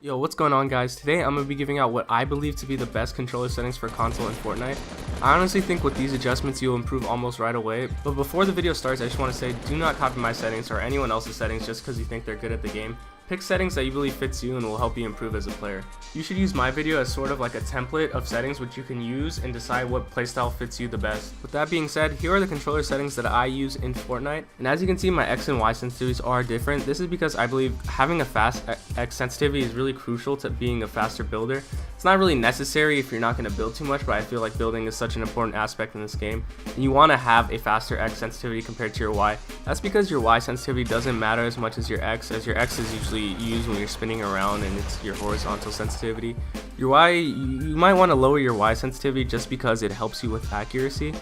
Yo, what's going on, guys? Today I'm going to be giving out what I believe to be the best controller settings for console in Fortnite. I honestly think with these adjustments you'll improve almost right away, but before the video starts I just want to say do not copy my settings or anyone else's settings just because you think they're good at the game. Pick settings that you believe fits you and will help you improve as a player. You should use my video as sort of like a template of settings which you can use and decide what playstyle fits you the best. With that being said, here are the controller settings that I use in Fortnite, and as you can see my X and Y sensitivities are different. This is because I believe having a fast X sensitivity is really crucial to being a faster builder. It's not really necessary if you're not going to build too much, but I feel like building is such an important aspect in this game, and you want to have a faster X sensitivity compared to your Y. That's because your Y sensitivity doesn't matter as much as your X, as your X is usually used when you're spinning around and it's your horizontal sensitivity. Your Y, you might want to lower your Y sensitivity just because it helps you with accuracy,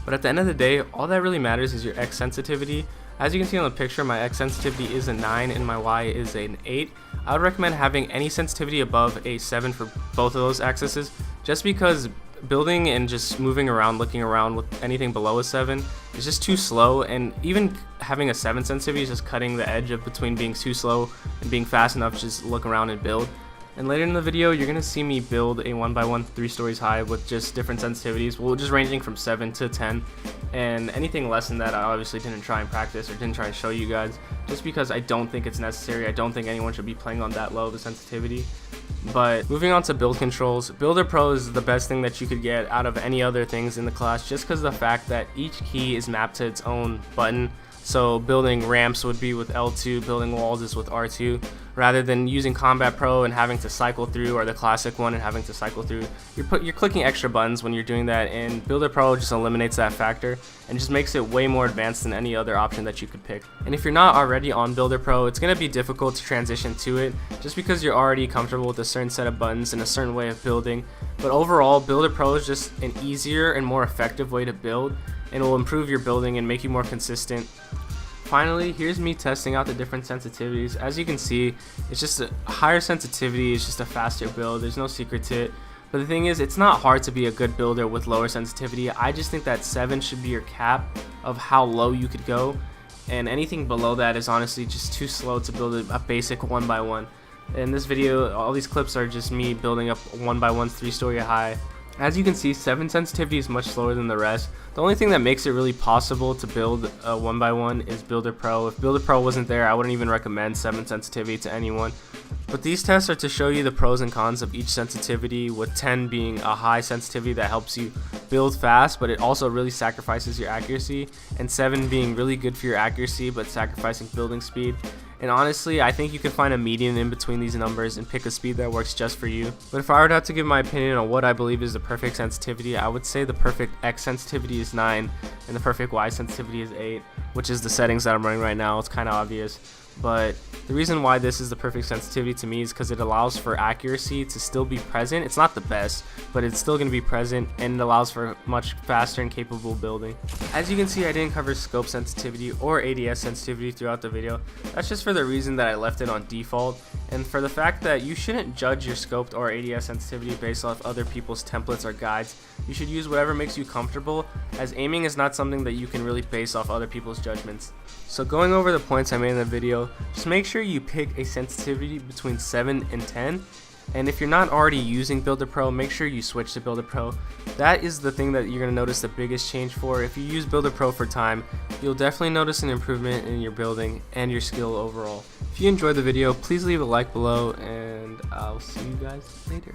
but at the end of the day all that really matters is your X sensitivity. As you can see on the picture, my X sensitivity is a 9 and my Y is an 8. I would recommend having any sensitivity above a 7 for both of those axes, just because building and just moving around, looking around with anything below a 7 is just too slow, and even having a 7 sensitivity is just cutting the edge of between being too slow and being fast enough to just look around and build. And later in the video you're going to see me build a 1x1 3 stories high with just different sensitivities, well, just ranging from 7 to 10, and anything less than that I obviously didn't try and practice or didn't try and show you guys, just because I don't think it's necessary. I don't think anyone should be playing on that low of a sensitivity. But moving on to build controls, Builder Pro is the best thing that you could get out of any other things in the class, just because of the fact that each key is mapped to its own button. So building ramps would be with L2, building walls is with R2, rather than using Combat Pro and having to cycle through, or the classic one and having to cycle through. You're clicking extra buttons when you're doing that, and Builder Pro just eliminates that factor and just makes it way more advanced than any other option that you could pick. And if you're not already on Builder Pro, it's going to be difficult to transition to it just because you're already comfortable with a certain set of buttons and a certain way of building. But overall, Builder Pro is just an easier and more effective way to build, and will improve your building and make you more consistent. Finally, here's me testing out the different sensitivities. As you can see, it's just a higher sensitivity, it's just a faster build, there's no secret to it. But the thing is, it's not hard to be a good builder with lower sensitivity. I just think that 7 should be your cap of how low you could go, and anything below that is honestly just too slow to build a basic 1x1. In this video, all these clips are just me building up 1x1 3-story high. As you can see, 7 sensitivity is much slower than the rest. The only thing that makes it really possible to build a 1x1 is Builder Pro. If Builder Pro wasn't there, I wouldn't even recommend 7 sensitivity to anyone. But these tests are to show you the pros and cons of each sensitivity, with 10 being a high sensitivity that helps you build fast, but it also really sacrifices your accuracy, and 7 being really good for your accuracy but sacrificing building speed. And honestly, I think you can find a median in between these numbers and pick a speed that works just for you. But if I were to have to give my opinion on what I believe is the perfect sensitivity, I would say the perfect X sensitivity is 9 and the perfect Y sensitivity is 8, which is the settings that I'm running right now. It's kind of obvious. But the reason why this is the perfect sensitivity to me is because it allows for accuracy to still be present. It's not the best, but it's still going to be present, and it allows for much faster and capable building. As you can see, I didn't cover scope sensitivity or ADS sensitivity throughout the video. That's just for the reason that I left it on default, and for the fact that you shouldn't judge your scoped or ADS sensitivity based off other people's templates or guides. You should use whatever makes you comfortable, as aiming is not something that you can really base off other people's judgments. So going over the points I made in the video, just make sure you pick a sensitivity between 7 and 10. And if you're not already using Builder Pro, make sure you switch to Builder Pro. That is the thing that you're going to notice the biggest change for. If you use Builder Pro for time, you'll definitely notice an improvement in your building and your skill overall. If you enjoyed the video, please leave a like below, and I'll see you guys later.